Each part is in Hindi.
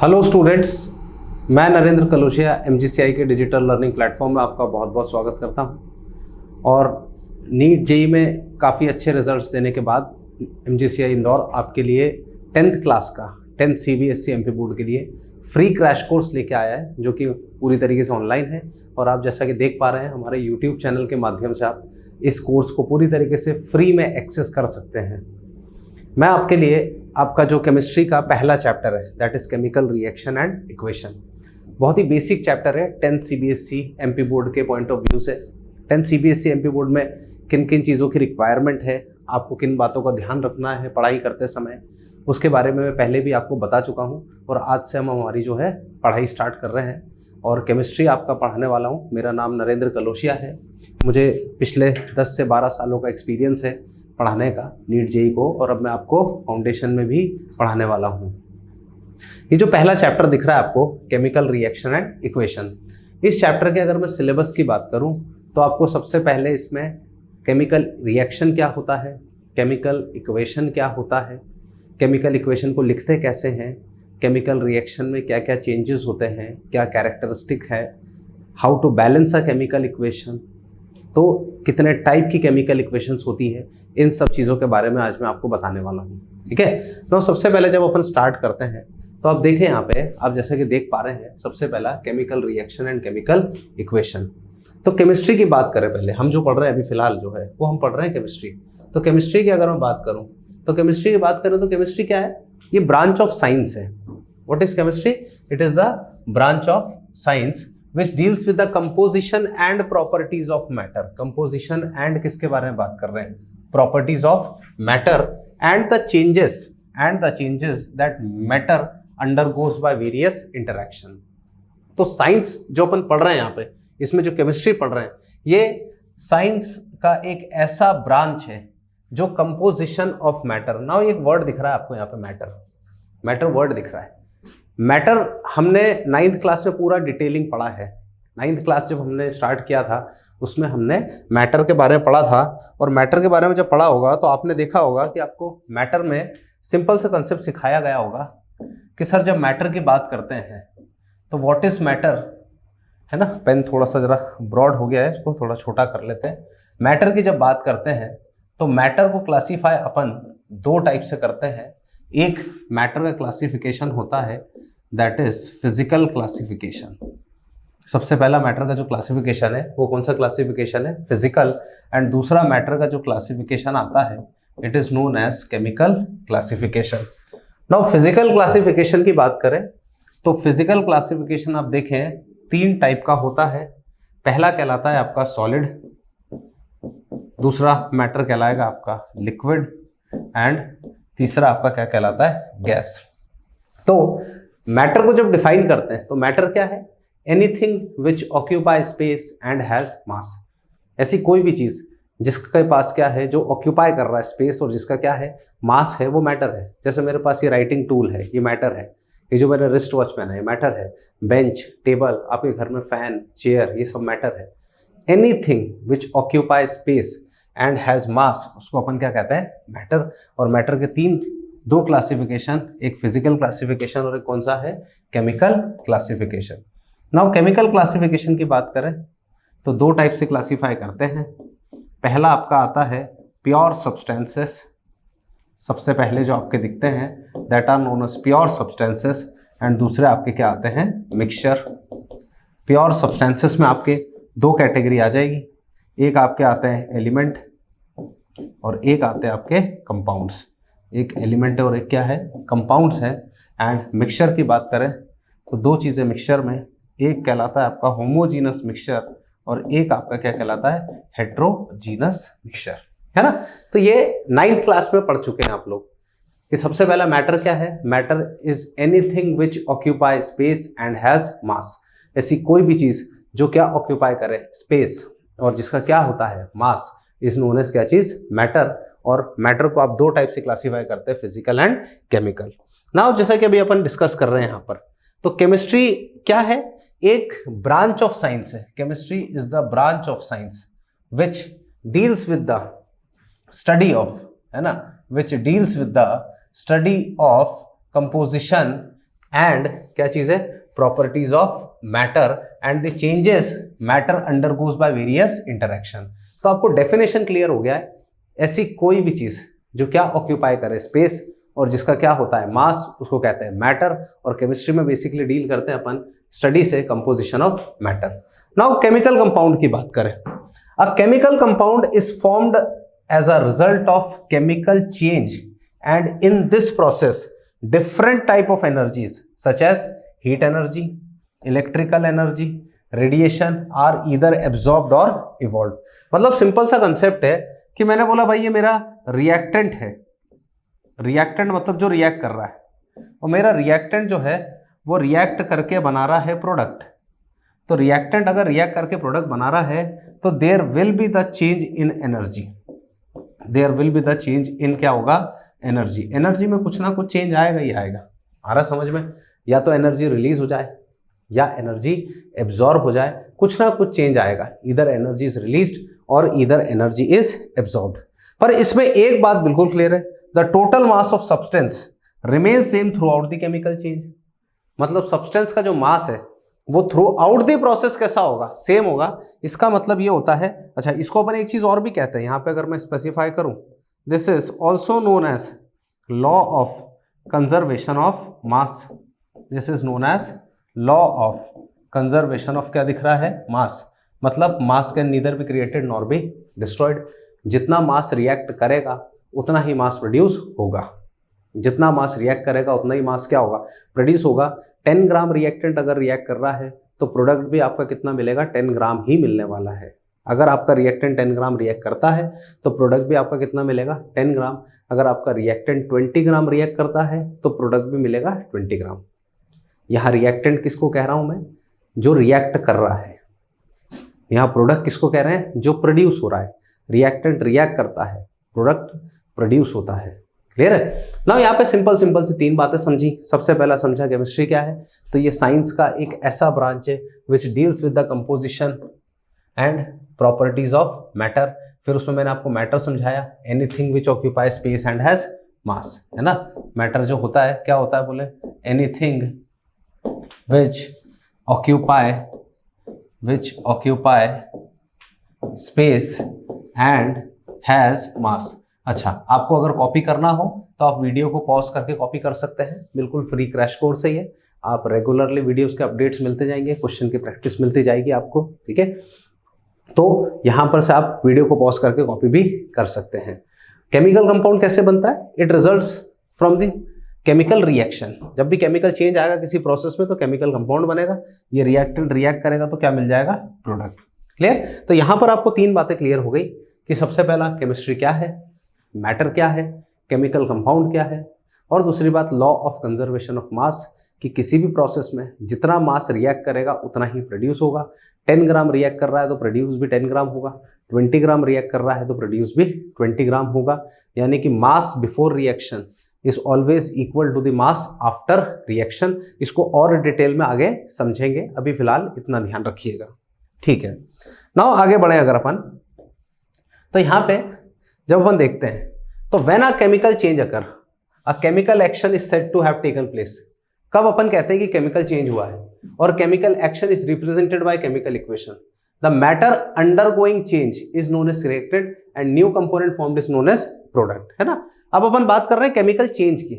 हेलो स्टूडेंट्स, मैं नरेंद्र कलोशिया एमजीसीआई के डिजिटल लर्निंग प्लेटफॉर्म में आपका बहुत बहुत स्वागत करता हूं। और नीट जेई में काफ़ी अच्छे रिजल्ट्स देने के बाद एमजीसीआई इंदौर आपके लिए 10th क्लास का 10th सीबीएसई एमपी बोर्ड के लिए फ्री क्रैश कोर्स लेके आया है, जो कि पूरी तरीके से ऑनलाइन है। और आप जैसा कि देख पा रहे हैं, हमारे यूट्यूब चैनल के माध्यम से आप इस कोर्स को पूरी तरीके से फ्री में एक्सेस कर सकते हैं। मैं आपके लिए आपका जो केमिस्ट्री का पहला चैप्टर है, that is chemical reaction and equation, बहुत ही बेसिक चैप्टर है 10th सीबीएसई एमपी बोर्ड के पॉइंट ऑफ व्यू से। 10th सीबीएसई एमपी बोर्ड में किन किन चीज़ों की रिक्वायरमेंट है, आपको किन बातों का ध्यान रखना है पढ़ाई करते समय, उसके बारे में मैं पहले भी आपको बता चुका हूँ। और आज से हम हमारी जो है पढ़ाई स्टार्ट कर रहे हैं और केमिस्ट्री आपका पढ़ाने वाला हूँ। मेरा नाम नरेंद्र कलोशिया है। मुझे पिछले 10 से 12 सालों का एक्सपीरियंस है पढ़ाने का नीट जेई को, और अब मैं आपको फाउंडेशन में भी पढ़ाने वाला हूँ। ये जो पहला चैप्टर दिख रहा है आपको, केमिकल रिएक्शन एंड इक्वेशन, इस चैप्टर के अगर मैं सिलेबस की बात करूँ तो आपको सबसे पहले इसमें केमिकल रिएक्शन क्या होता है, केमिकल इक्वेशन क्या होता है, केमिकल इक्वेशन को लिखते कैसे हैं, केमिकल रिएक्शन में क्या क्या चेंजेस होते हैं, क्या कैरेक्टरिस्टिक है, how to balance a chemical equation, तो कितने टाइप की केमिकल इक्वेशंस होती है, इन सब चीज़ों के बारे में आज मैं आपको बताने वाला हूँ। ठीक है। तो सबसे पहले जब अपन स्टार्ट करते हैं तो आप देखें यहाँ पे, आप जैसे कि देख पा रहे हैं, सबसे पहला chemical reaction and chemical equation. तो केमिस्ट्री की बात करें, पहले हम जो पढ़ रहे हैं अभी फिलहाल जो है वो हम पढ़ रहे हैं केमिस्ट्री। तो केमिस्ट्री की अगर मैं बात करूँ तो केमिस्ट्री की बात करें तो केमिस्ट्री क्या है, ये ब्रांच ऑफ साइंस है। What is chemistry? It is the branch of science which deals with the composition and properties of matter। composition and किसके बारे में बात कर रहे हैं? properties of matter and the changes that matter undergoes by various interaction। तो साइंस जो अपन पढ़ रहे हैं यहाँ पे, इसमें जो केमिस्ट्री पढ़ रहे हैं, ये साइंस का एक ऐसा ब्रांच है जो कंपोजिशन ऑफ मैटर। नाउ एक वर्ड दिख रहा है आपको यहाँ पे, मैटर वर्ड दिख रहा है। मैटर हमने 9th क्लास में पूरा डिटेलिंग पढ़ा है। 9th क्लास जब हमने स्टार्ट किया था उसमें हमने मैटर के बारे में पढ़ा था। और मैटर के बारे में जब पढ़ा होगा तो आपने देखा होगा कि आपको मैटर में सिंपल से कंसेप्ट सिखाया गया होगा कि सर जब मैटर की बात करते हैं तो व्हाट इज मैटर, है ना। पेन थोड़ा सा जरा ब्रॉड हो गया है, इसको थोड़ा छोटा कर लेते हैं। मैटर की जब बात करते हैं तो मैटर को क्लासीफाई अपन 2 टाइप से करते हैं। एक मैटर का क्लासिफिकेशन होता है दैट इज फिजिकल क्लासिफिकेशन। सबसे पहला मैटर का जो क्लासिफिकेशन है वो कौन सा क्लासिफिकेशन है? फिजिकल। एंड दूसरा मैटर का जो क्लासिफिकेशन आता है it is known as chemical classification. Now physical classification की बात करें तो फिजिकल क्लासिफिकेशन आप देखें 3 टाइप का होता है। पहला कहलाता है आपका सॉलिड, दूसरा मैटर कहलाएगा आपका लिक्विड, एंड तीसरा आपका क्या कहलाता है? गैस। तो मैटर को जब डिफाइन करते हैं तो मैटर क्या है? Anything which occupy space and has मास। ऐसी कोई भी चीज जिसके पास क्या है, जो ऑक्यूपाई कर रहा है स्पेस और जिसका क्या है, मास है, वो मैटर है। जैसे मेरे पास ये राइटिंग टूल है, ये मैटर है। ये जो मेरा रिस्ट वॉच पेन है, ये मैटर है। बेंच, टेबल, आपके घर में फैन, चेयर, ये सब मैटर है। Anything which occupy space and has मास, उसको अपन क्या कहते हैं? मैटर। और मैटर के 2 क्लासिफिकेशन, एक फिजिकल क्लासिफिकेशन और एक कौन सा है? Chemical classification. Now chemical classification की बात करें तो 2 टाइप से क्लासीफाई करते हैं। पहला आपका आता है प्योर सब्सटेंसेस। सबसे पहले जो आपके दिखते हैं that are known as pure substances, and दूसरे आपके क्या आते हैं? मिक्सचर। प्योर सब्सटेंसेस में आपके 2 कैटेगरी आ जाएगी। एक आपके आते हैं एलिमेंट और एक आते हैं आपके कंपाउंड्स। एक एलिमेंट है और एक क्या है? कंपाउंड्स है। एंड मिक्सचर की बात करें तो 2 चीज़ें मिक्सचर में, एक कहलाता है आपका होमोजीनस मिक्सचर और एक आपका क्या कहलाता है? हेट्रोजीनस मिक्सचर, है ना। तो ये 9th क्लास में पढ़ चुके हैं आप लोग कि सबसे पहला मैटर क्या है? Matter is anything which occupy space and has मास। ऐसी कोई भी चीज जो क्या ऑक्यूपाई करे स्पेस और जिसका क्या होता है? मास, इज नोन एज क्या चीज? मैटर। और मैटर को आप 2 टाइप से क्लासीफाई करते हैं, फिजिकल एंड केमिकल। नाउ जैसा कि अभी अपन डिस्कस कर रहे हैं यहाँ पर, तो केमिस्ट्री क्या है? एक ब्रांच ऑफ साइंस है। Chemistry is the branch of science which deals with the study of, है ना, which deals with the study of composition and क्या चीज है, properties of matter and the changes matter undergoes by various interaction. तो आपको डेफिनेशन क्लियर हो गया है, ऐसी कोई भी चीज जो क्या ऑक्यूपाई करे स्पेस और जिसका क्या होता है मास, उसको कहते हैं मैटर। और केमिस्ट्री में बेसिकली डील करते हैं अपन स्टडी से composition of matter. Now chemical compound की बात करें, a chemical compound is formed as a result of chemical change and in this process different type of energies such as heat energy, electrical energy, radiation are either absorbed or evolved। मतलब सिंपल सा कंसेप्ट है कि मैंने बोला भाई ये मेरा रिएक्टेंट है, रिएक्टेंट मतलब जो रिएक्ट कर रहा है, और मेरा रिएक्टेंट जो है वो रिएक्ट करके बना रहा है प्रोडक्ट। तो रिएक्टेंट अगर रिएक्ट करके प्रोडक्ट बना रहा है तो there will be the change in energy, there will be the change in क्या होगा, एनर्जी। एनर्जी में कुछ ना कुछ चेंज आएगा ही आएगा, आ रहा समझ में, या तो एनर्जी रिलीज हो जाए या एनर्जी एब्जॉर्ब हो जाए, कुछ ना कुछ चेंज आएगा, इधर एनर्जी इज रिलीज्ड और इधर एनर्जी इज एब्जॉर्ब्ड। पर इसमें एक बात बिल्कुल क्लियर है, the total mass of substance remains same through out the chemical change. मतलब सब्सटेंस का जो मास है वो थ्रू आउट द प्रोसेस कैसा होगा, सेम होगा। इसका मतलब ये होता है, अच्छा इसको अपन एक चीज और भी कहते हैं, यहां पे अगर मैं स्पेसिफाई करूं, this is also known as law of conservation of mass. This is known as law of conservation of क्या दिख रहा है, मास। मतलब mass can neither be created nor be destroyed. जितना मास रिएक्ट करेगा उतना ही मास प्रोड्यूस होगा, जितना मास रिएक्ट करेगा उतना ही मास क्या होगा, प्रोड्यूस होगा। 10 ग्राम रिएक्टेंट अगर रिएक्ट कर रहा है तो प्रोडक्ट भी आपका कितना मिलेगा, 10 ग्राम ही मिलने वाला है। अगर आपका रिएक्टेंट 10 ग्राम रिएक्ट करता है तो प्रोडक्ट भी आपका कितना मिलेगा, 10 ग्राम। अगर आपका रिएक्टेंट 20 ग्राम रिएक्ट करता है तो प्रोडक्ट भी मिलेगा 20 ग्राम। यहाँ रिएक्टेंट किसको कह रहा हूँ मैं, जो रिएक्ट कर रहा है। यहाँ प्रोडक्ट किसको कह रहे हैं, जो प्रोड्यूस हो रहा है। रिएक्टेंट रिएक्ट करता है, प्रोडक्ट प्रोड्यूस होता है। क्लियर है ना। यहाँ पे सिंपल सिंपल सी 3 बातें समझी। सबसे पहला समझा केमिस्ट्री क्या है, तो ये साइंस का एक ऐसा ब्रांच है which deals with the composition and properties of matter. फिर उसमें मैंने आपको मैटर समझाया, anything which occupy space and has मास, है ना। मैटर जो होता है क्या होता है बोले, anything which occupy space and has मास। अच्छा, आपको अगर कॉपी करना हो तो आप वीडियो को पॉज करके कॉपी कर सकते हैं, बिल्कुल फ्री क्रैश कोर्स है ये। आप रेगुलरली वीडियोस के अपडेट्स मिलते जाएंगे, क्वेश्चन की प्रैक्टिस मिलती जाएगी आपको, ठीक है। तो यहाँ पर से आप वीडियो को पॉज करके कॉपी भी कर सकते हैं। केमिकल कंपाउंड कैसे बनता है, it results from the chemical reaction. जब भी केमिकल चेंज आएगा किसी प्रोसेस में तो केमिकल कंपाउंड बनेगा, ये रिएक्टेंट रिएक्ट करेगा तो क्या मिल जाएगा, प्रोडक्ट। क्लियर। तो यहाँ पर आपको 3 बातें क्लियर हो गई कि सबसे पहला केमिस्ट्री क्या है, मैटर क्या है, केमिकल कंपाउंड क्या है, और दूसरी बात लॉ ऑफ कंजर्वेशन ऑफ मास, कि किसी भी प्रोसेस में जितना मास रिएक्ट करेगा उतना ही प्रोड्यूस होगा। 10 ग्राम रिएक्ट कर रहा है तो प्रोड्यूस भी 10 ग्राम होगा, 20 ग्राम रिएक्ट कर रहा है तो प्रोड्यूस भी 20 ग्राम होगा। यानी कि mass before reaction is always equal to the mass after reaction. इसको और डिटेल में आगे समझेंगे, अभी फिलहाल इतना ध्यान रखिएगा, ठीक है। नाउ आगे बढ़े अगर अपन, तो यहाँ पे जब अपन देखते हैं तो when a chemical change occur, a chemical action is said to have taken place. कब अपन कहते हैं कि केमिकल चेंज हुआ है, और chemical action is represented by chemical equation. The matter undergoing change is known as reactant and new component formed is known as product, है ना। अब अपन बात कर रहे हैं केमिकल चेंज की,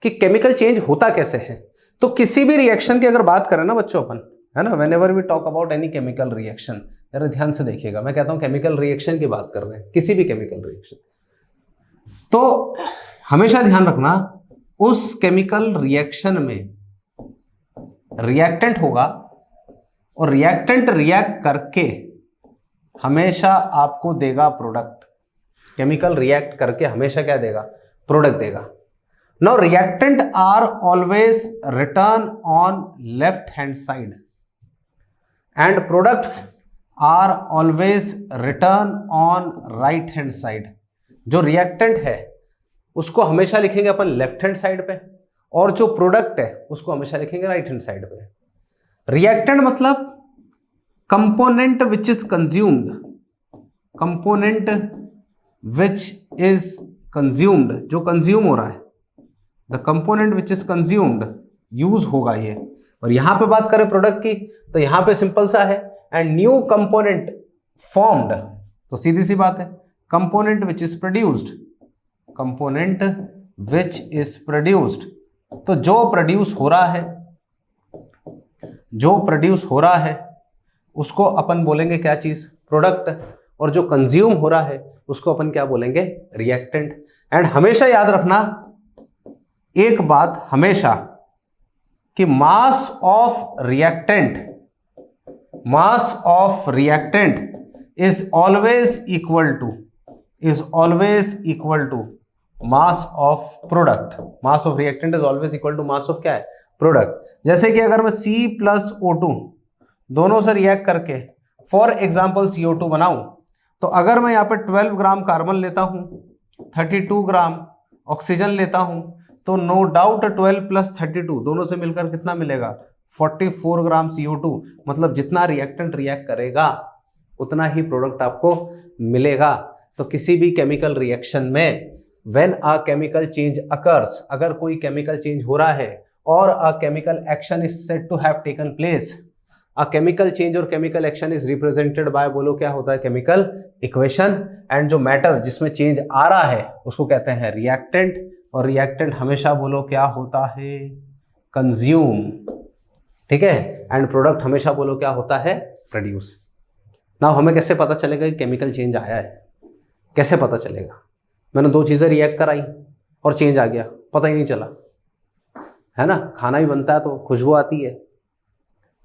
कि केमिकल चेंज होता कैसे है। तो किसी भी रिएक्शन की अगर बात करें ना बच्चों अपन, है ना, whenever we talk about any chemical reaction, जरा ध्यान से देखिएगा, मैं कहता हूं केमिकल रिएक्शन की बात कर रहे हैं, किसी भी केमिकल रिएक्शन, तो हमेशा ध्यान रखना उस केमिकल रिएक्शन में रिएक्टेंट होगा और रिएक्टेंट रिएक्ट करके हमेशा आपको देगा प्रोडक्ट। केमिकल रिएक्ट करके हमेशा क्या देगा, प्रोडक्ट देगा। Now reactant are always written on left hand side and products are always written on right hand side. जो रिएक्टेंट है उसको हमेशा लिखेंगे अपन लेफ्ट हैंड साइड पे, और जो प्रोडक्ट है उसको हमेशा लिखेंगे राइट हैंड साइड पे। रिएक्टेंट मतलब component which is consumed, component which is consumed, जो कंज्यूम हो रहा है, the component which is consumed, use होगा ये। और यहां पे बात करें प्रोडक्ट की तो यहां पे सिंपल सा है, एंड न्यू कंपोनेंट फॉर्म्ड, तो सीधी सी बात है component which is produced, component which is produced, तो जो प्रोड्यूस हो रहा है, जो प्रोड्यूस हो रहा है उसको अपन बोलेंगे क्या चीज, प्रोडक्ट, और जो कंज्यूम हो रहा है उसको अपन क्या बोलेंगे, रिएक्टेंट। एंड हमेशा याद रखना एक बात हमेशा, कि mass of reactant, mass of reactant is always equal to, is always equal to mass of product. Mass of reactant is always equal to mass of क्या है, प्रोडक्ट। जैसे कि अगर मैं C प्लस O2 दोनों से रिएक्ट करके फॉर एग्जाम्पल CO2 बनाऊं, तो अगर मैं यहाँ पे 12 ग्राम कार्बन लेता हूं, 32 ग्राम ऑक्सीजन लेता हूं, तो नो डाउट 12 प्लस 32 दोनों से मिलकर कितना मिलेगा, 44 ग्राम CO2। मतलब जितना रिएक्टेंट रिएक्ट करेगा उतना ही प्रोडक्ट आपको मिलेगा। तो किसी भी केमिकल रिएक्शन में when a chemical change occurs, अगर कोई केमिकल चेंज हो रहा है और a chemical action is said to have taken place, a chemical change और chemical action is represented by, बोलो क्या होता है, केमिकल इक्वेशन। एंड जो मैटर जिसमें चेंज आ रहा है उसको कहते हैं रिएक्टेंट, और रिएक्टेंट हमेशा बोलो क्या होता है, कंज्यूम, ठीक है। एंड प्रोडक्ट हमेशा बोलो क्या होता है, प्रोड्यूस। ना हमें कैसे पता चलेगा कि केमिकल चेंज आया है, कैसे पता चलेगा, मैंने दो चीजें रिएक्ट कराई और चेंज आ गया, पता ही नहीं चला, है ना। खाना भी बनता है तो खुशबू आती है,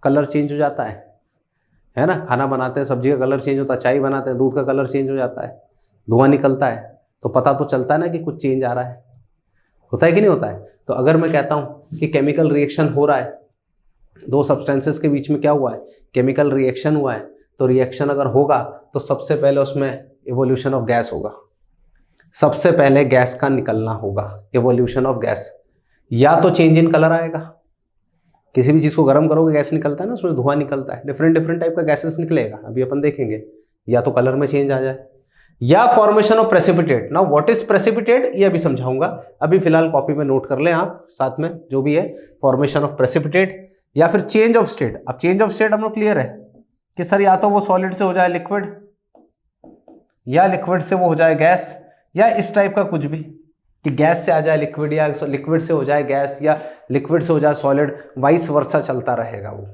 कलर चेंज हो जाता है ना। खाना बनाते हैं, सब्जी का कलर चेंज होता है, चाय बनाते हैं दूध का कलर चेंज हो जाता है, धुआं निकलता है, तो पता तो चलता है ना कि कुछ चेंज आ रहा है, होता है कि नहीं होता है। तो अगर मैं कहता हूं कि केमिकल रिएक्शन हो रहा है, दो सब्सटेंसेस के बीच में क्या हुआ है, केमिकल रिएक्शन हुआ है, तो रिएक्शन अगर होगा तो सबसे पहले उसमें इवोल्यूशन ऑफ गैस होगा, सबसे पहले गैस का निकलना होगा, इवोल्यूशन ऑफ गैस। या तो चेंज इन कलर आएगा, किसी भी चीज को गर्म करोगे गैस निकलता है ना, उसमें धुआं निकलता है, डिफरेंट डिफरेंट टाइप का गैसेस निकलेगा, अभी अपन देखेंगे। या तो कलर में चेंज आ जाए, या formation of precipitate. Now what is precipitate ये अभी समझाऊंगा, अभी फिलहाल कॉपी में नोट कर लें आप साथ में, जो भी है फॉर्मेशन ऑफ प्रेसिपिटेट या फिर चेंज ऑफ स्टेट। अब चेंज ऑफ स्टेट हम लोग क्लियर है कि सर या तो वो सॉलिड से हो जाए लिक्विड, या लिक्विड से वो हो जाए गैस, या इस टाइप का कुछ भी, कि गैस से आ जाए लिक्विड, या लिक्विड से हो जाए गैस, या लिक्विड से हो जाए सॉलिड, वाइस वर्सा चलता रहेगा वो।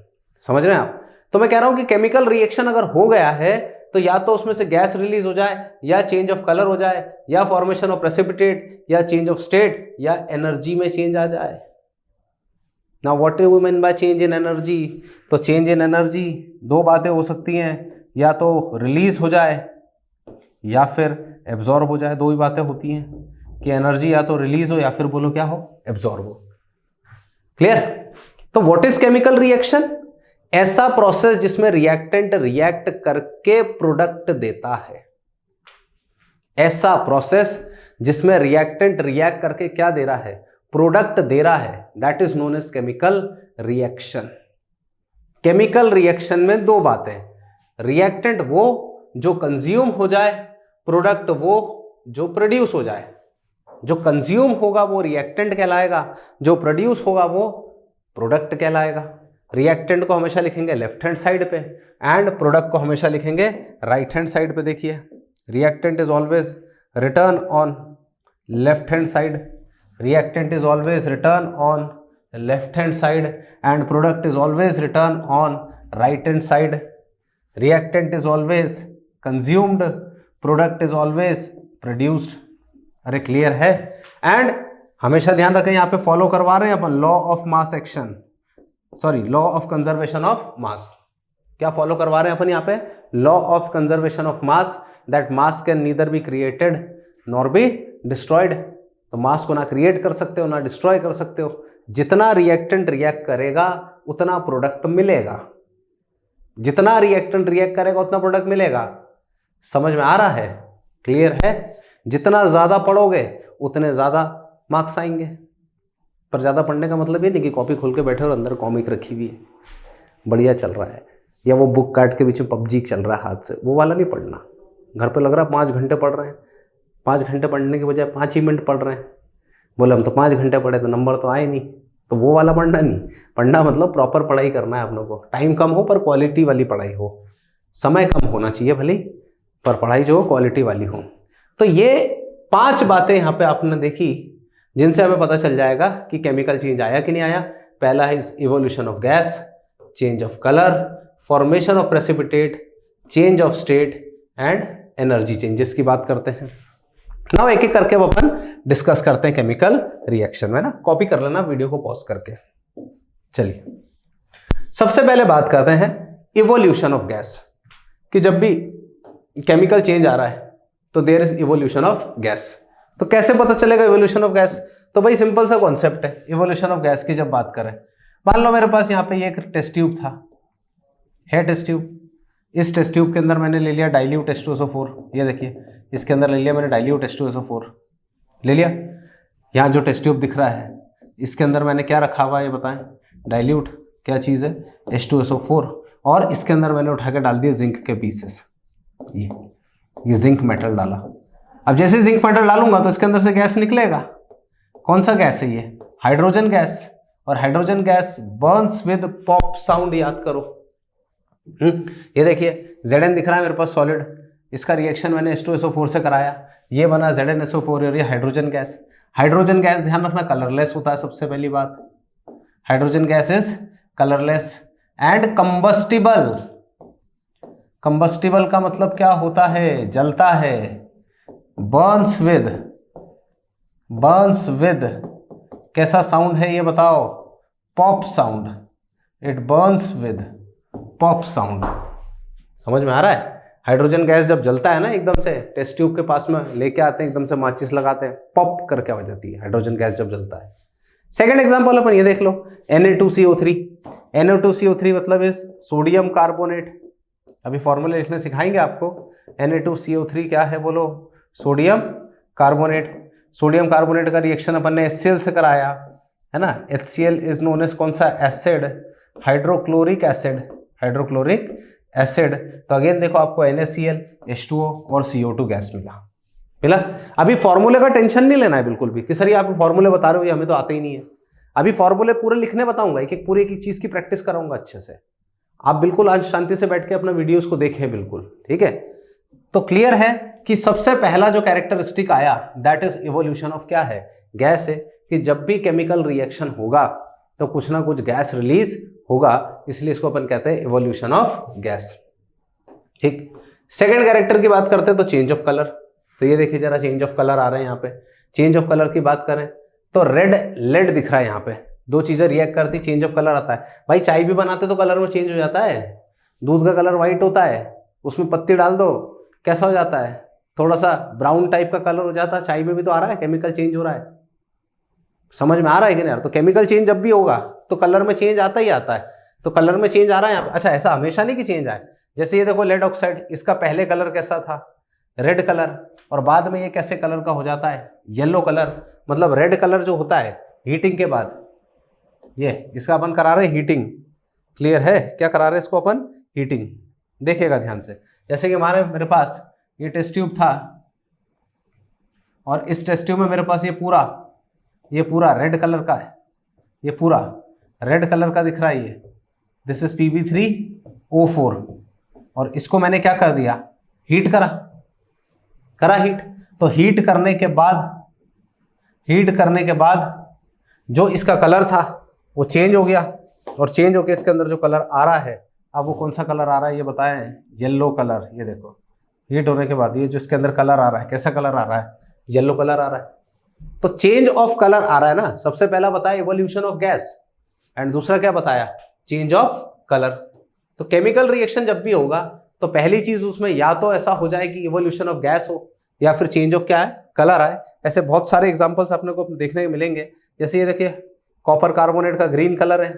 समझ रहे हैं आप। तो मैं कह रहा हूं कि केमिकल रिएक्शन अगर हो गया है तो या तो उसमें से गैस रिलीज हो जाए, या चेंज ऑफ कलर हो जाए, या फॉर्मेशन ऑफ प्रेसिपिटेट, या चेंज ऑफ स्टेट, या एनर्जी में चेंज आ जाए। Now what do we mean by change in energy. तो चेंज इन एनर्जी दो बातें हो सकती हैं, या तो रिलीज हो जाए या फिर एब्जॉर्ब हो जाए, दो ही बातें होती हैं कि एनर्जी या तो रिलीज हो या फिर बोलो क्या हो, एब्जॉर्ब हो। क्लियर। तो व्हाट इज केमिकल रिएक्शन, ऐसा प्रोसेस जिसमें रिएक्टेंट रिएक्ट करके प्रोडक्ट देता है, ऐसा प्रोसेस जिसमें रिएक्टेंट रिएक्ट करके क्या दे रहा है, प्रोडक्ट दे रहा है, that is known as chemical reaction. Chemical reaction में दो बातें, रिएक्टेंट वो जो कंज्यूम हो जाए, प्रोडक्ट वो जो प्रोड्यूस हो जाए। जो कंज्यूम होगा वो रिएक्टेंट कहलाएगा, जो प्रोड्यूस होगा वो प्रोडक्ट कहलाएगा। रिएक्टेंट को हमेशा लिखेंगे लेफ्ट हैंड साइड पे, एंड प्रोडक्ट को हमेशा लिखेंगे राइट हैंड साइड पे। देखिए reactant is always written on left hand side, reactant is always written on left hand side, and product is always written on right hand side. Reactant is always consumed, product is always produced. अरे क्लियर है। एंड हमेशा ध्यान रखें, यहां पे फॉलो करवा रहे हैं अपन law of mass action, sorry law of conservation of मास। क्या फॉलो करवा रहे हैं अपन यहां पे, law of conservation of mass, that mass can neither be created nor be destroyed. तो मास को ना क्रिएट कर सकते हो ना डिस्ट्रॉय कर सकते हो, जितना रिएक्टेंट रिएक्ट करेगा उतना प्रोडक्ट मिलेगा, जितना रिएक्टेंट रिएक्ट करेगा उतना प्रोडक्ट मिलेगा। समझ में आ रहा है, क्लियर है। जितना ज्यादा पढ़ोगे उतने ज्यादा मार्क्स आएंगे, पर ज्यादा पढ़ने का मतलब ये नहीं कि कॉपी खोल के बैठे और अंदर कॉमिक रखी हुई है बढ़िया चल रहा है, या वो बुक काट के बीच में पबजी चल रहा है हाथ से, वो वाला नहीं पढ़ना। घर पे लग रहा है 5 घंटे पढ़ रहे हैं, 5 घंटे पढ़ने के बजाय 5 ही मिनट पढ़ रहे हैं, बोले हम तो 5 घंटे पढ़े तो नंबर तो आए नहीं। तो वो वाला पढ़ना नहीं, पढ़ना मतलब प्रॉपर पढ़ाई करना है अपनों को। टाइम कम हो पर क्वालिटी वाली पढ़ाई हो, समय कम होना चाहिए भले, पर पढ़ाई जो हो क्वालिटी वाली हो। तो ये 5 बातें यहाँ पे आपने देखी जिनसे हमें पता चल जाएगा कि केमिकल चेंज आया कि नहीं आया। पहला है evolution of gas, change of colour, formation of precipitate, change of state and energy changes की बात करते हैं। नाउ एक एक करके अपन डिस्कस करते हैं केमिकल रिएक्शन में ना। कॉपी कर लेना वीडियो को पॉज करके। चलिए सबसे पहले बात करते हैं इवोल्यूशन ऑफ गैस, कि जब भी केमिकल चेंज आ रहा है तो there is evolution of gas. तो कैसे पता चलेगा इवोल्यूशन ऑफ गैस? तो भाई सिंपल सा कॉन्सेप्ट है इवोल्यूशन ऑफ गैस की। जब बात करें, मान लो मेरे पास यहाँ पे ये एक टेस्ट ट्यूब था, है टेस्ट ट्यूब। इस टेस्ट ट्यूब के अंदर मैंने ले लिया डाइल्यूट H2SO4, ये देखिए इसके अंदर ले लिया मैंने डाइल्यूट H2SO4 ले लिया। यहाँ जो टेस्ट ट्यूब दिख रहा है इसके अंदर मैंने क्या रखा हुआ है ये बताएं? डाइल्यूट क्या चीज़ है? H2SO4। और इसके अंदर मैंने उठा के डाल दिए जिंक के पीसेस, ये जिंक मेटल डाला। अब जैसे जिंक मेटल डालूंगा तो इसके अंदर से गैस निकलेगा। कौन सा गैस है ये? Hydrogen gas. और hydrogen gas burns with pop sound, याद करो। ये देखिए Zn दिख रहा है मेरे पास सॉलिड, इसका रिएक्शन मैंने H2SO4 से कराया, ये बना ZnSO4 और ये हाइड्रोजन गैस। हाइड्रोजन गैस ध्यान रखना कलरलेस होता है, सबसे पहली बात। Hydrogen gas is colourless and combustible. Combustible का मतलब क्या होता है? जलता है। बर्न्स विद कैसा साउंड है ये बताओ? Pop sound. It Burns with pop sound. समझ में आ रहा है? हाइड्रोजन गैस जब जलता है ना, एकदम से टेस्ट ट्यूब के पास में लेके आते हैं, एकदम से माचिस लगाते हैं, पॉप करके आवाज आती है हाइड्रोजन गैस जब जलता है। सेकंड एग्जांपल अपन ये देख लो, Na2CO3। Na2CO3 मतलब इस सोडियम कार्बोनेट। अभी फॉर्मूले लिखने सिखाएंगे आपको। Na2CO3 क्या है बोलो? Sodium carbonate. सोडियम कार्बोनेट का रिएक्शन अपन ने HCl से कराया है ना। HCl इज नोन एज कौन सा acid? Hydrochloric acid. Hydrochloric acid. तो अगेन देखो आपको NaCl, H2O और CO2 गैस मिला। अभी फॉर्मूले का टेंशन नहीं लेना है बिल्कुल भी कि सर ये आप फॉर्मूले बता रहे हो, ये हमें तो आते ही नहीं है। अभी फॉर्मूले पूरे लिखने बताऊंगा, एक एक पूरी एक चीज की प्रैक्टिस कराऊंगा अच्छे से। आप बिल्कुल आज शांति से बैठ के अपना वीडियोस को देखें बिल्कुल, ठीक है। तो क्लियर है कि सबसे पहला जो कैरेक्टरिस्टिक आया दैट इज इवोल्यूशन ऑफ क्या है? गैस है। कि जब भी केमिकल रिएक्शन होगा तो कुछ ना कुछ गैस रिलीज होगा, इसलिए इसको अपन कहते हैं इवोल्यूशन ऑफ गैस। ठीक। सेकंड कैरेक्टर की बात करते हैं तो चेंज ऑफ कलर। तो ये देखिए जरा चेंज ऑफ कलर आ रहे हैं यहाँ पे। चेंज ऑफ कलर की बात करें तो रेड लेड दिख रहा है यहाँ पे, दो चीजें रिएक्ट करती, चेंज ऑफ कलर आता है। भाई चाय भी बनाते तो कलर में चेंज हो जाता है। दूध का कलर व्हाइट होता है, उसमें पत्ती डाल दो कैसा हो जाता है? थोड़ा सा ब्राउन टाइप का कलर हो जाता है। चाय में भी तो आ रहा है, केमिकल चेंज हो रहा है। समझ में आ रहा है कि नहीं यार? तो केमिकल चेंज जब भी होगा तो कलर में चेंज आता ही आता है। तो कलर में चेंज आ रहा है यहाँ पे। अच्छा, ऐसा हमेशा नहीं कि चेंज आए। जैसे ये देखो लेड ऑक्साइड, इसका पहले कलर कैसा था? रेड कलर, और बाद में ये कैसे कलर का हो जाता है? Yellow colour. मतलब रेड कलर जो होता है हीटिंग के बाद, ये इसका अपन करा रहे हैं हीटिंग। क्लियर है? क्या करा रहे हैं इसको अपन? हीटिंग। देखिएगा ध्यान से। जैसे कि हमारे मेरे पास ये टेस्ट ट्यूब था और इस टेस्ट ट्यूब में मेरे पास ये पूरा रेड कलर का है, ये पूरा रेड कलर का दिख रहा है। ये दिस इज Pb3O4 और इसको मैंने क्या कर दिया? हीट करा हीट। तो हीट करने के बाद जो इसका कलर था वो चेंज हो गया और चेंज होकर इसके अंदर जो कलर आ रहा है, अब वो कौन सा कलर आ रहा है ये बताएं? Yellow colour. ये देखो हीट होने के बाद ये जो इसके अंदर कलर आ रहा है, कैसा कलर आ रहा है? येलो कलर आ रहा है। तो चेंज ऑफ कलर आ रहा है ना। सबसे पहला बताया इवोल्यूशन ऑफ गैस एंड दूसरा क्या बताया? Change of colour. तो केमिकल रिएक्शन जब भी होगा तो पहली चीज उसमें या तो ऐसा हो जाए कि इवोल्यूशन ऑफ गैस हो या फिर चेंज ऑफ क्या है? कलर आए। ऐसे बहुत सारे एग्जांपल्स अपने को देखने को मिलेंगे। जैसे ये देखिए कॉपर कार्बोनेट का ग्रीन कलर है,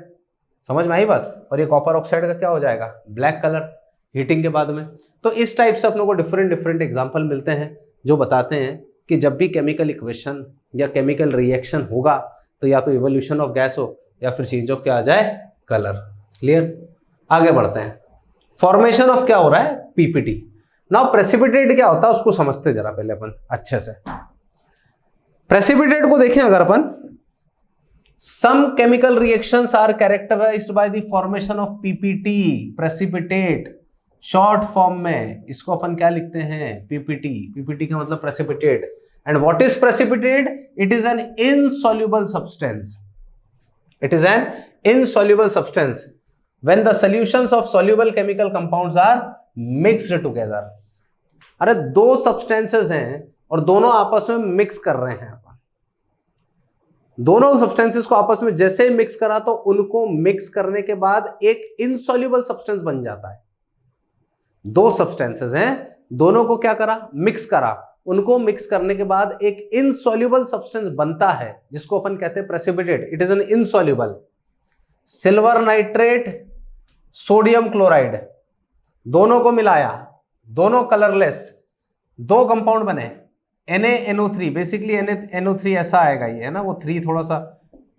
समझ में आई बात? और ये कॉपर ऑक्साइड का क्या हो जाएगा? ब्लैक कलर, हीटिंग के बाद में। तो इस टाइप से अपने को डिफरेंट एग्जाम्पल मिलते हैं जो बताते हैं कि जब भी केमिकल इक्वेशन या केमिकल रिएक्शन होगा तो या तो इवोल्यूशन ऑफ गैस हो या फिर चेंज ऑफ क्या आ जाए? कलर। क्लियर? आगे बढ़ते हैं। फॉर्मेशन ऑफ क्या हो रहा है? पीपीटी। नाउ प्रेसिपिटेट क्या होता है उसको समझते जरा पहले अपन अच्छे से। प्रेसिपिटेट को देखें अगर अपन, some chemical reactions are characterized by the formation of PPT, precipitate short form में इसको अपन क्या लिखते हैं, पीपीटी। पीपीटी का मतलब precipitate. And what is precipitate? It is an insoluble substance. It is an insoluble substance when the solutions of soluble chemical compounds are mixed together. अरे दो सब्सटेंसेस हैं और दोनों आपस में मिक्स कर रहे हैं। दोनों सब्सटेंसेस को आपस में जैसे मिक्स करा तो उनको मिक्स करने के बाद एक इनसॉल्युबल सब्सटेंस बन जाता है। दो सब्सटेंसेस हैं, दोनों को क्या करा, मिक्स करा, उनको मिक्स करने के बाद एक इनसॉल्युबल सब्सटेंस बनता है जिसको अपन कहते हैं precipitate. It is an insoluble. Silver nitrate, sodium chloride, दोनों को मिलाया, दोनों कलरलेस, दो कंपाउंड बने NaNO3। बेसिकली NaNO3 ऐसा आएगा, ये है ना, वो 3 थोड़ा सा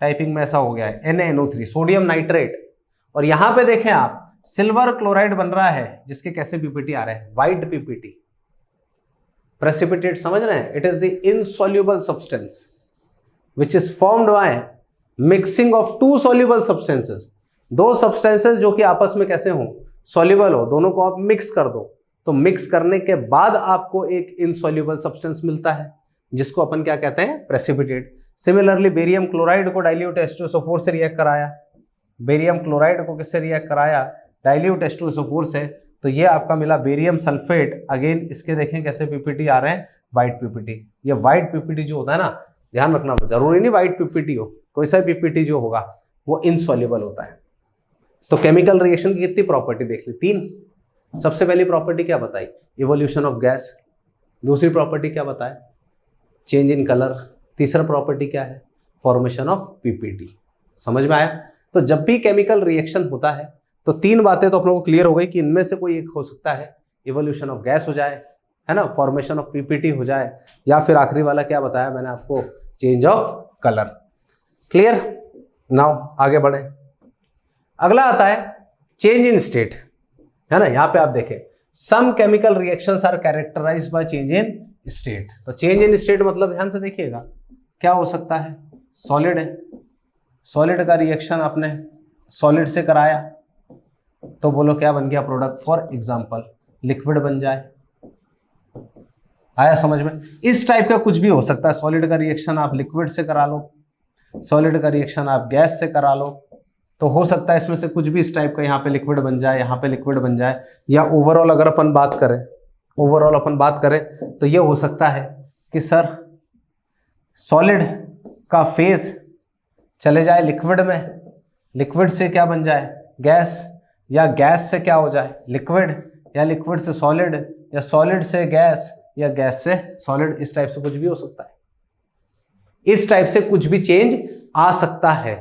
टाइपिंग में ऐसा हो गया है, NaNO3 सोडियम नाइट्रेट। और यहां पे देखें आप, सिल्वर क्लोराइड बन रहा है जिसके कैसे पीपीटी आ रहे हैं, व्हाइट पीपीटी। प्रेसिपिटेट समझ रहे हैं? It is the insoluble substance which is formed by mixing of two soluble substances. दो सब्सटेंसेस जो कि आपस में कैसे हो, सॉल्युबल हो, दोनों को आप मिक्स कर दो, तो मिक्स करने के बाद आपको एक इनसॉल्युबल सब्सटेंस मिलता है जिसको अपन क्या कहते हैं, प्रेसिपिटेट। सिमिलरली बेरियम क्लोराइड को डाइल्यूट H2SO4 से रिएक्ट कराया, बेरियम क्लोराइड को किससे रिएक्ट कराया, डाइल्यूट H2SO4 से, तो ये आपका मिला बेरियम सल्फेट। अगेन इसके देखें कैसे पीपीटी आ रहे हैं, व्हाइट पीपीटी। ये व्हाइट पीपीटी जो होता है ना, ध्यान रखना, जरूरी नहीं व्हाइट पीपीटी हो, कोई सा पीपीटी जो होगा वो इनसॉल्युबल होता है। तो केमिकल रिएक्शन की कितनी प्रॉपर्टी देख ली, 3। सबसे पहली प्रॉपर्टी क्या बताई, इवोल्यूशन ऑफ गैस। दूसरी प्रॉपर्टी क्या बताया, चेंज इन कलर। तीसरा प्रॉपर्टी क्या है, फॉर्मेशन ऑफ पीपीटी। समझ में आया? तो जब भी केमिकल रिएक्शन होता है तो 3 बातें तो अपने को क्लियर हो गई कि इनमें से कोई एक हो सकता है, इवोल्यूशन ऑफ गैस हो जाए, है ना, फॉर्मेशन ऑफ पीपीटी हो जाए, या फिर आखिरी वाला क्या बताया मैंने आपको, change of colour. Clear? Now आगे बढ़े। अगला आता है चेंज इन स्टेट, है ना। यहां पे आप देखें, some chemical reactions are characterized by change in state. तो चेंज इन स्टेट मतलब ध्यान से देखिएगा क्या हो सकता है, सॉलिड है, सॉलिड का रिएक्शन आपने सॉलिड से कराया तो बोलो क्या बन गया प्रोडक्ट, फॉर एग्जांपल लिक्विड बन जाए। आया समझ में? इस टाइप का कुछ भी हो सकता है। सॉलिड का रिएक्शन आप लिक्विड से करा लो, सॉलिड का रिएक्शन आप गैस से करा लो, तो हो सकता है इसमें से कुछ भी इस टाइप का, यहाँ पे लिक्विड बन जाए, यहाँ पे लिक्विड बन जाए। या ओवरऑल अगर अपन बात करें, ओवरऑल अपन बात करें तो ये हो सकता है कि सर सॉलिड का फेज चले जाए लिक्विड में, लिक्विड से क्या बन जाए, गैस, या गैस से क्या हो जाए लिक्विड, या लिक्विड से सॉलिड, या सॉलिड से गैस, या गैस से सॉलिड। इस टाइप से कुछ भी हो सकता है, इस टाइप से कुछ भी चेंज आ सकता है।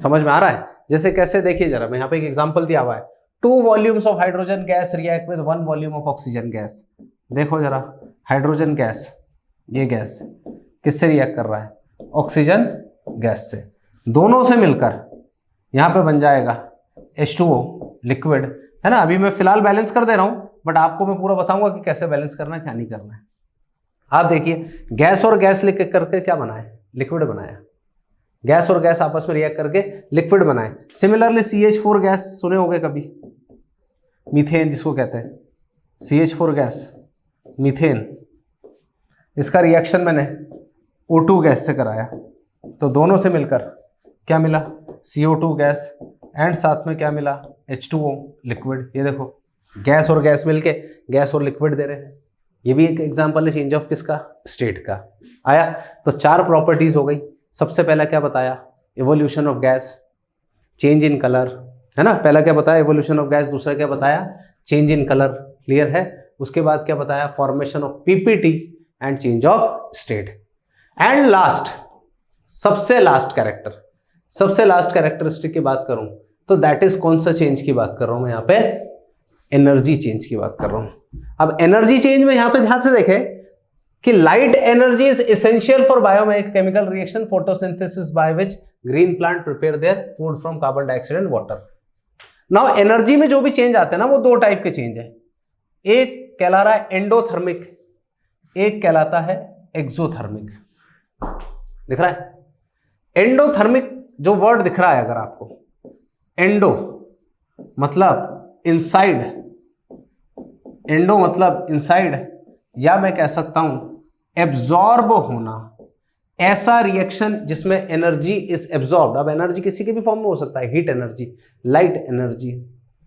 समझ में आ रहा है? जैसे कैसे, देखिए जरा, मैं यहाँ पे एक एग्जांपल दिया हुआ है, 2 volumes of hydrogen gas react with 1 volume of oxygen gas. देखो जरा, हाइड्रोजन गैस, ये गैस किससे रिएक्ट कर रहा है, ऑक्सीजन गैस से। दोनों से मिलकर यहाँ पे बन जाएगा H2O लिक्विड, है ना। अभी मैं फिलहाल बैलेंस कर दे रहा हूं, बट आपको मैं पूरा बताऊंगा कि कैसे बैलेंस करना है, क्या नहीं करना है। आप देखिए, गैस और गैस लिख करके क्या बनाए, लिक्विड बनाया। गैस और गैस आपस में रिएक्ट करके लिक्विड बनाए। सिमिलरली CH4 गैस सुने होंगे कभी, मीथेन जिसको कहते हैं, CH4 गैस, मीथेन, इसका रिएक्शन मैंने O2 गैस से कराया, तो दोनों से मिलकर क्या मिला, CO2 गैस, एंड साथ में क्या मिला, H2O लिक्विड। ये देखो, गैस और गैस मिलके गैस और लिक्विड दे रहे हैं। ये भी एक एग्जांपल है चेंज ऑफ किसका, स्टेट का। आया? तो 4 प्रॉपर्टीज हो गई। सबसे पहला क्या बताया, evolution of gas, change in colour, है ना। पहला क्या बताया, इवोल्यूशन ऑफ गैस। दूसरा क्या बताया, चेंज इन कलर। क्लियर है? उसके बाद क्या बताया, formation of PPT and change of state. And last, सबसे लास्ट कैरेक्टर, सबसे लास्ट कैरेक्टरिस्टिक की बात करूं तो दैट इज कौन सा चेंज की बात कर रहा हूं मैं यहाँ पे, एनर्जी चेंज की बात कर रहा हूं। अब एनर्जी चेंज में यहां पे ध्यान से देखें कि light energy is essential for biochemical reaction photosynthesis by which green plant prepare their food from carbon dioxide and water. Now energy में जो भी चेंज आते हैं ना, वो 2 टाइप के चेंज है। एक कहला रहा है एंडोथर्मिक, एक कहलाता है एक्सोथर्मिक। दिख रहा है। एंडोथर्मिक जो वर्ड दिख रहा है अगर आपको, एंडो मतलब इनसाइड, एंडो मतलब इनसाइड, या मैं कह सकता हूं एब्जॉर्ब होना, ऐसा रिएक्शन जिसमें एनर्जी इज एब्जॉर्ब्ड। अब एनर्जी किसी के भी फॉर्म में हो सकता है, हीट एनर्जी, लाइट एनर्जी,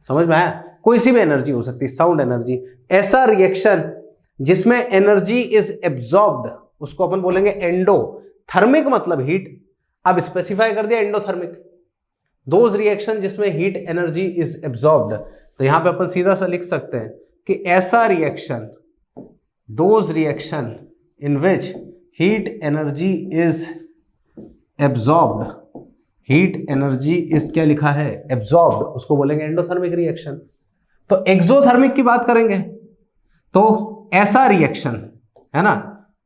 समझ में आया, कोई सी भी एनर्जी हो सकती है, साउंड एनर्जी। ऐसा रिएक्शन जिसमें एनर्जी इज एब्जॉर्ब्ड उसको अपन बोलेंगे एंडो। थर्मिक मतलब हीट, अब स्पेसिफाई कर दिया एंडोथर्मिक, दोज रिएक्शन जिसमें हीट एनर्जी इज एब्जॉर्ब्ड। तो यहां पे अपन सीधा सा लिख सकते हैं कि ऐसा reaction, those reaction in which heat energy is absorbed, heat energy is क्या लिखा है, एब्जॉर्ब्ड, उसको बोलेंगे एंडोथर्मिक रिएक्शन। तो एक्सोथर्मिक की बात करेंगे तो ऐसा रिएक्शन है ना,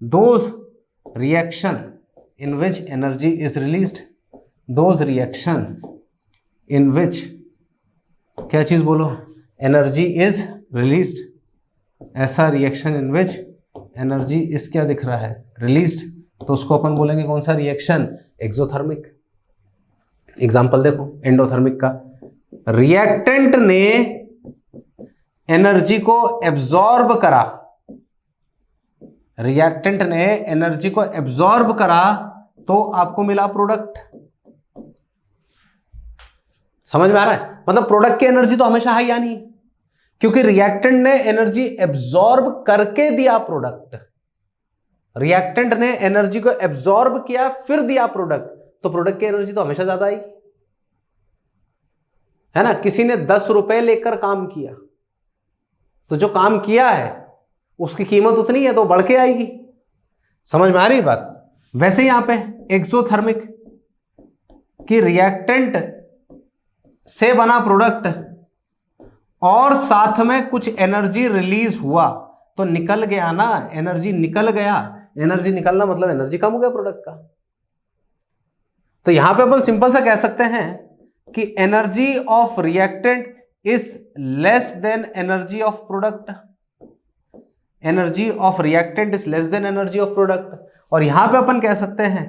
those reaction in which energy is released, those reaction in which क्या चीज बोलो, energy is released, ऐसा reaction in which energy is क्या दिख रहा है, released, तो उसको अपन बोलेंगे कौन सा रिएक्शन, एक्सोथर्मिक। एग्जाम्पल देखो एंडोथर्मिक का, रिएक्टेंट ने एनर्जी को एब्जॉर्ब करा, रिएक्टेंट ने एनर्जी को एब्जॉर्ब करा तो आपको मिला प्रोडक्ट। समझ में आ रहा है, मतलब प्रोडक्ट की एनर्जी तो हमेशा हाई आनी है, क्योंकि रिएक्टेंट ने एनर्जी एब्जॉर्ब करके दिया प्रोडक्ट। रिएक्टेंट ने एनर्जी को एब्जॉर्ब किया फिर दिया प्रोडक्ट, तो प्रोडक्ट की एनर्जी तो हमेशा ज्यादा आएगी, है ना। किसी ने 10 रुपए लेकर काम किया, तो जो काम किया है उसकी कीमत उतनी है तो बढ़ के आएगी। समझ में आ रही बात। वैसे यहां पे एक्सोथर्मिक की रिएक्टेंट से बना प्रोडक्ट और साथ में कुछ एनर्जी रिलीज हुआ तो निकल गया ना, एनर्जी निकल गया। एनर्जी निकलना मतलब एनर्जी कम हो गया प्रोडक्ट का। तो यहां पे अपन सिंपल सा कह सकते हैं कि energy of reactant is less than energy of product, energy of reactant is less than energy of product. और यहां पे अपन कह सकते हैं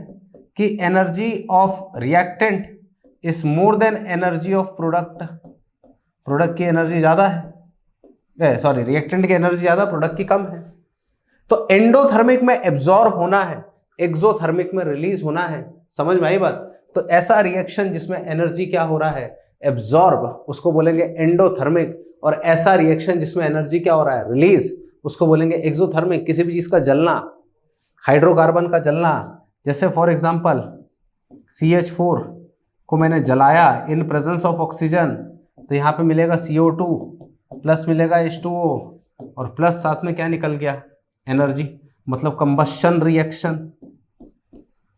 कि energy of reactant is more than energy of product, product की एनर्जी ज्यादा है, सॉरी रिएक्टेंट की एनर्जी ज्यादा, प्रोडक्ट की कम है। तो एंडोथर्मिक में एब्जॉर्ब होना है, एक्सोथर्मिक में रिलीज होना है। समझ में आई बात। तो ऐसा रिएक्शन जिसमें एनर्जी क्या हो रहा है, एब्जॉर्ब, उसको बोलेंगे एंडोथर्मिक। और ऐसा रिएक्शन जिसमें एनर्जी क्या हो रहा है, रिलीज, उसको बोलेंगे एक्सोथर्मिक। किसी भी चीज का जलना, हाइड्रोकार्बन का जलना, जैसे फॉर एग्जांपल CH4 को मैंने जलाया इन प्रेजेंस ऑफ ऑक्सीजन, तो यहाँ पे मिलेगा CO2 प्लस मिलेगा H2O और प्लस साथ में क्या निकल गया, एनर्जी, मतलब कंबस्शन रिएक्शन।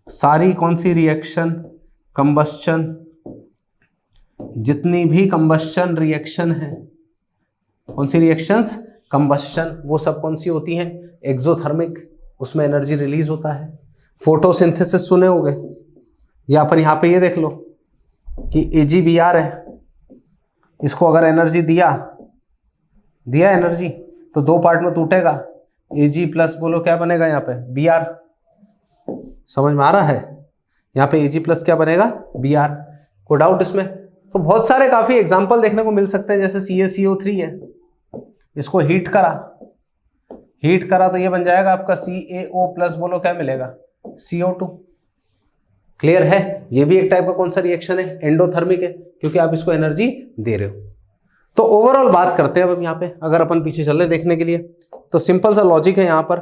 सारी कौन सी रिएक्शन, कंबस्शन, जितनी भी कंबस्शन रिएक्शन है, कौन सी रिएक्शंस, कंबस्शन, वो सब कौन सी होती हैं, एक्सोथर्मिक, उसमें एनर्जी रिलीज होता है। फोटोसिंथेसिस सुने होंगे, या अपन यहाँ पे ये देख लो कि AgBr है, इसको अगर एनर्जी दिया एनर्जी तो 2 पार्ट में टूटेगा, Ag प्लस बोलो क्या बनेगा यहाँ पे, Br। समझ में आ रहा है, यहाँ पे Ag प्लस क्या बनेगा, Br। कोई डाउट इसमें। तो बहुत सारे काफी एग्जाम्पल देखने को मिल सकते हैं, जैसे CaCO3 है, इसको हीट करा तो ये बन जाएगा आपका CaO प्लस बोलो क्या मिलेगा, CO2। क्लियर है, ये भी एक टाइप का कौन सा रिएक्शन है, एंडोथर्मिक है, क्योंकि आप इसको एनर्जी दे रहे हो। तो ओवरऑल बात करते हैं अब यहाँ पे, अगर अपन पीछे चल रहे देखने के लिए, तो सिंपल सा लॉजिक है यहाँ पर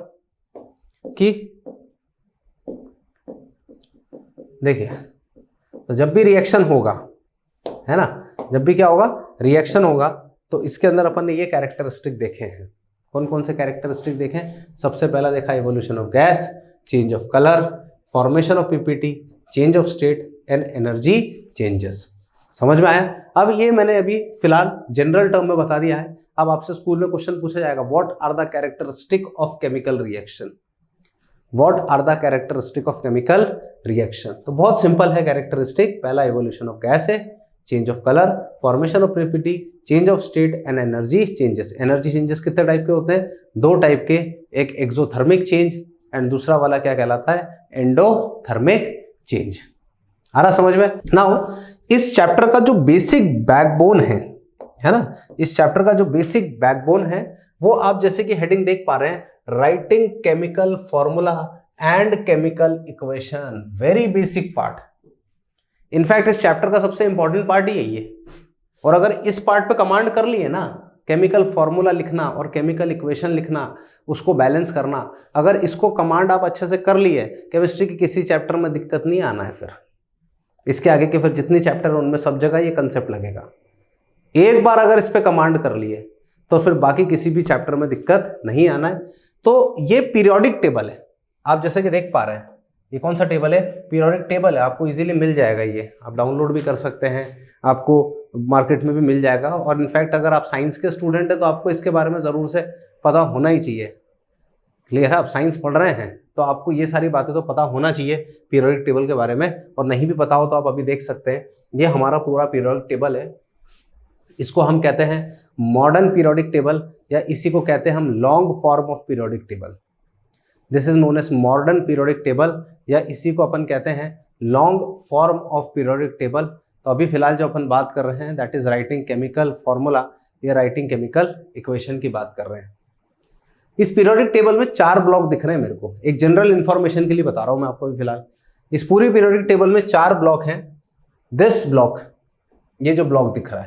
कि देखिए, तो जब भी रिएक्शन होगा, है ना, जब भी क्या होगा, रिएक्शन होगा, तो इसके अंदर अपन ने ये कैरेक्टरिस्टिक देखे हैं। कौन कौन से कैरेक्टरिस्टिक देखें, सबसे पहला देखा evolution of gas, change of colour, formation of PPT, change of state and energy changes. समझ में आया। अब ये मैंने अभी फिलहाल जनरल टर्म में बता दिया है। अब आपसे स्कूल में क्वेश्चन पूछा जाएगा, what are the characteristic of chemical reaction, what are the characteristic of chemical reaction. तो बहुत सिंपल है कैरेक्टरिस्टिक, पहला इवोल्यूशन ऑफ गैस है, change of colour, formation of PPT, change of state and energy changes. Energy changes कितने टाइप के होते हैं, 2 टाइप के, एक एक्सोथर्मिक चेंज एंड दूसरा वाला क्या कहलाता है, एंडोथर्मिक चेंज। आ रहा समझ में? नाउ इस चैप्टर का जो बेसिक बैकबोन है ना, इस चैप्टर का जो बेसिक बैकबोन है वो आप जैसे कि हेडिंग देख पा रहे हैं, writing chemical formula and chemical equation, very basic part. In fact इस चैप्टर का सबसे इंपॉर्टेंट पार्ट ही यही है। और अगर इस पार्ट पे कमांड कर लिए ना, केमिकल फॉर्मूला लिखना और केमिकल इक्वेशन लिखना, उसको बैलेंस करना, अगर इसको कमांड आप अच्छे से कर लिए, केमिस्ट्री के किसी चैप्टर में दिक्कत नहीं आना है। फिर इसके आगे के फिर जितनी चैप्टर है उनमें सब जगह ये कंसेप्ट लगेगा। एक बार अगर इस पे कमांड कर लिए तो फिर बाकी किसी भी चैप्टर में दिक्कत नहीं आना है। तो ये पीरियोडिक टेबल है, आप जैसे कि देख पा रहे हैं। ये कौन सा टेबल है? पीरियोडिक टेबल है। आपको इजीली मिल जाएगा, ये आप डाउनलोड भी कर सकते हैं, आपको मार्केट में भी मिल जाएगा। और इनफैक्ट अगर आप साइंस के स्टूडेंट हैं तो आपको इसके बारे में ज़रूर से पता होना ही चाहिए। क्लियर है? आप साइंस पढ़ रहे हैं तो आपको ये सारी बातें तो पता होना चाहिए पीरियोडिक टेबल के बारे में। और नहीं भी पता हो तो आप अभी देख सकते हैं, ये हमारा पूरा पीरियोडिक टेबल है। इसको हम कहते हैं मॉडर्न पीरियोडिक टेबल, या इसी को कहते हैं हम long form of periodic table. This is known as modern periodic table, या इसी को अपन कहते हैं long form of periodic table. तो अभी फिलहाल जो अपन बात कर रहे हैं that is writing chemical formula या राइटिंग केमिकल इक्वेशन की बात कर रहे हैं। इस पीरियोडिक टेबल में 4 ब्लॉक दिख रहे हैं मेरे को, एक जनरल इंफॉर्मेशन के लिए बता रहा हूं मैं आपको भी फिलहाल। इस पूरी पीरियोडिक टेबल में 4 ब्लॉक हैं। दिस ब्लॉक, ये जो ब्लॉक दिख रहा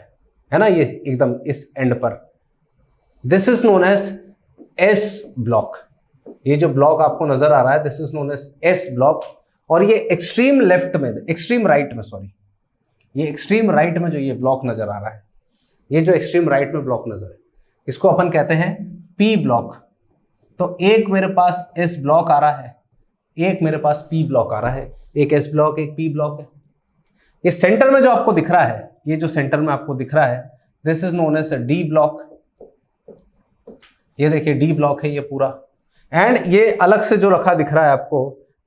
है ना, ये एकदम इस एंड पर, this is known as S block. ये जो ब्लॉक आपको नजर आ रहा है this is known as S block. और ये एक्सट्रीम लेफ्ट में, एक्सट्रीम राइट में, सॉरी, ये एक्सट्रीम राइट में जो ये ब्लॉक नजर आ रहा है, ये जो एक्सट्रीम राइट में ब्लॉक नजर है, इसको अपन कहते हैं पी ब्लॉक। तो एक मेरे पास एस ब्लॉक आ रहा है, एक मेरे पास पी ब्लॉक आ रहा है, एक एस ब्लॉक एक पी ब्लॉक है। ये सेंटर में जो आपको दिख रहा है, ये जो सेंटर में आपको दिख रहा है this is known as D block. ये देखिए डी ब्लॉक है ये पूरा। एंड ये अलग से जो रखा दिख रहा है आपको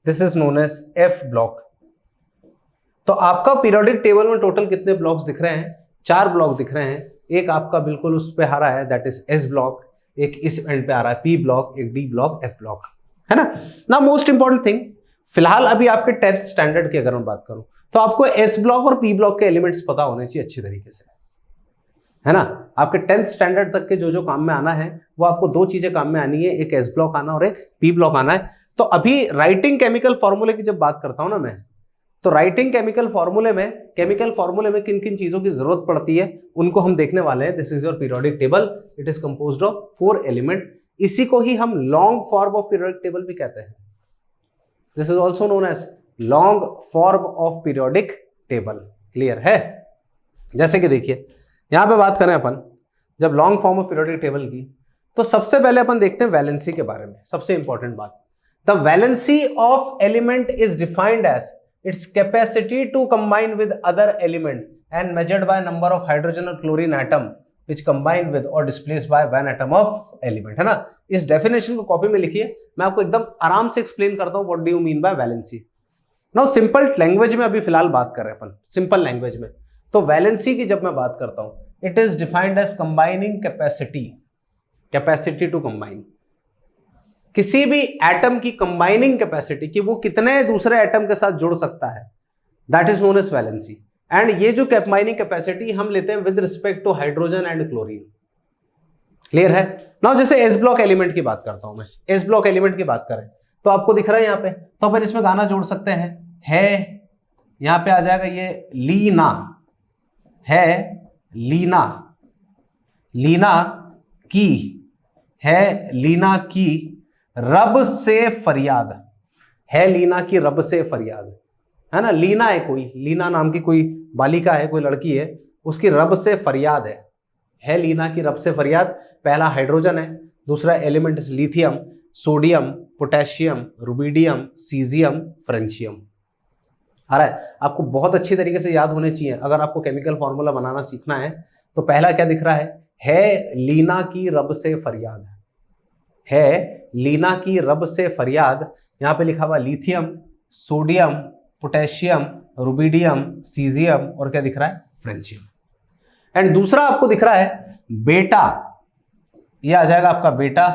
this is known as F block. तो आपका पीरियोडिक टेबल में टोटल कितने ब्लॉक्स दिख रहे हैं? 4 ब्लॉक दिख रहे हैं। एक आपका बिल्कुल उस पे आ रहा है दैट इज एस ब्लॉक, एक इस एंड पे आ रहा है पी ब्लॉक, एक डी ब्लॉक, एफ ब्लॉक, है ना। ना मोस्ट इंपॉर्टेंट थिंग, फिलहाल अभी आपके 10th स्टैंडर्ड की अगर मैं बात करूं तो आपको एस ब्लॉक और पी ब्लॉक के एलिमेंट्स पता होने चाहिए अच्छी तरीके से, है ना। आपके 10th स्टैंडर्ड तक के जो जो काम में आना है वो आपको 2 चीजें काम में आनी है, एक एस ब्लॉक आना और एक पी ब्लॉक आना है। तो अभी राइटिंग केमिकल फॉर्मूले की जब बात करता हूं ना मैं, तो राइटिंग केमिकल फॉर्मूले में किन किन चीजों की जरूरत पड़ती है उनको हम देखने वाले हैं। This is your periodic table, it is composed of 4 element. इसी को ही हम long form of periodic table भी कहते हैं। This is also known as long form of periodic table. Clear है? जैसे कि देखिए यहां पे बात करें अपन जब long form of periodic table की, तो सबसे पहले अपन देखते हैं वैलेंसी के बारे में। सबसे इंपॉर्टेंट बात, the valency of element is defined as its capacity to combine with other element and measured by number of hydrogen or chlorine atom which combine with or displaced by one atom of element, है ना। इस डेफिनेशन को कॉपी में लिखिए, मैं आपको एकदम आराम से एक्सप्लेन करता हूं what do you mean by valency. Now simple language में अभी फिलहाल बात कर रहे हैं अपन, सिंपल लैंग्वेज में। तो वैलेंसी की जब मैं बात करता हूं, it is defined as combining capacity, capacity to combine, किसी भी एटम की कंबाइनिंग कैपेसिटी कि वो कितने दूसरे एटम के साथ जुड़ सकता है, that is known as valency. And ये जो कंबाइनिंग कैपेसिटी हम लेते हैं with respect to hydrogen and chlorine. Clear है? नाउ जैसे एस ब्लॉक एलिमेंट की बात करता हूं मैं, एस ब्लॉक एलिमेंट की बात करें तो आपको दिख रहा है यहां पे, तो अपन इसमें गाना जोड़ सकते हैं, है यहां पे आ जाएगा ये लीना, है लीना, लीना की, है लीना की रब से फरियाद, है लीना की रब से फरियाद, है ना। लीना है कोई, लीना नाम की कोई बालिका है, कोई लड़की है, उसकी रब से फरियाद है लीना की रब से फरियाद। पहला हाइड्रोजन है, दूसरा element lithium, sodium, potassium, rubidium, caesium, francium. आ रहा है? आपको बहुत अच्छी तरीके से याद होने चाहिए अगर आपको केमिकल फॉर्मूला बनाना सीखना है। तो पहला क्या दिख रहा है लीना की रब से फरियाद, है लीना की रब से फरियाद। यहां पे लिखा हुआ lithium, sodium, potassium, rubidium, caesium और क्या दिख रहा है? फ्रेंशियम। एंड दूसरा आपको दिख रहा है बेटा, यह आ जाएगा आपका बेटा,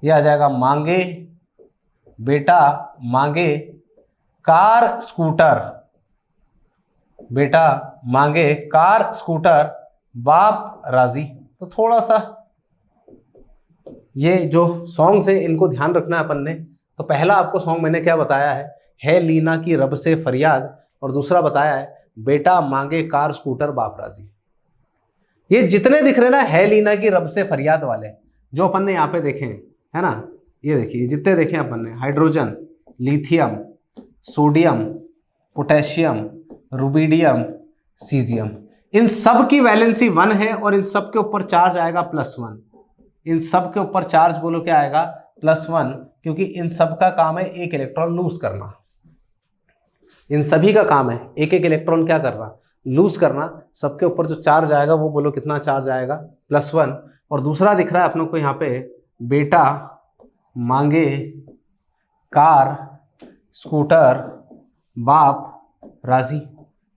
यह आ जाएगा मांगे, बेटा मांगे कार स्कूटर, बेटा मांगे कार स्कूटर, बाप राजी। तो थोड़ा सा ये जो सॉन्ग्स है इनको ध्यान रखना है अपन ने। तो पहला आपको सॉन्ग मैंने क्या बताया है लीना की रब से फरियाद, और दूसरा बताया है बेटा मांगे कार स्कूटर बाप राजी। ये जितने दिख रहे ना है लीना की रब से फरियाद वाले जो अपन ने यहाँ पे देखे हैं, है ना, ये देखिए जितने देखे अपन ने, hydrogen, lithium, sodium, potassium, rubidium, caesium, इन सब की वैलेंसी 1 है और इन सब के ऊपर चार्ज आएगा +1। इन सब के ऊपर चार्ज बोलो क्या आएगा +1, क्योंकि इन सब का काम है एक इलेक्ट्रॉन लूज करना। इन सभी का काम है एक एक इलेक्ट्रॉन क्या करना, लूज करना। सबके ऊपर जो चार्ज आएगा वो बोलो कितना चार्ज आएगा +1। और दूसरा दिख रहा है अपनों को यहाँ पे बेटा मांगे कार स्कूटर बाप राजी।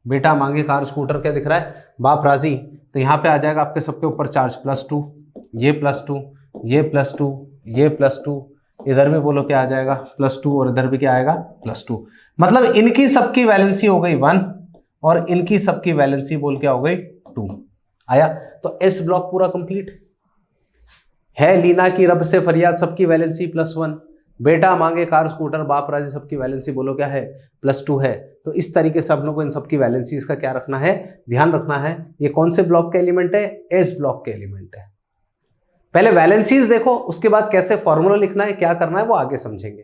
बेटा मांगे कार स्कूटर क्या दिख रहा है, बाप राजी। तो यहाँ पे आ जाएगा आपके सबके ऊपर चार्ज +2, ये +2, ये +2, ये +2, इधर भी बोलो क्या आ जाएगा +2 और इधर भी क्या आएगा +2। मतलब इनकी सबकी वैलेंसी हो गई 1 और इनकी सबकी वैलेंसी बोल क्या हो गई 2। आया? तो एस ब्लॉक पूरा कंप्लीट है। लीना की रब से फरियाद सबकी वैलेंसी +1, बेटा मांगे कार स्कूटर बाप राजी सबकी वैलेंसी बोलो क्या है +2 है। तो इस तरीके से आप लोगों को इन सबकी वैलेंसी का क्या रखना है, ध्यान रखना है। ये कौन से ब्लॉक के एलिमेंट है, एस ब्लॉक के एलिमेंट है। पहले वैलेंसीज देखो, उसके बाद कैसे फॉर्मूला लिखना है, क्या करना है वो आगे समझेंगे।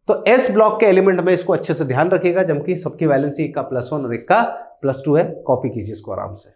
तो एस ब्लॉक के एलिमेंट में इसको अच्छे से ध्यान रखिएगा, जबकि सबकी वैलेंसी एक का +1 और एक का +2 है। कॉपी कीजिए इसको आराम से।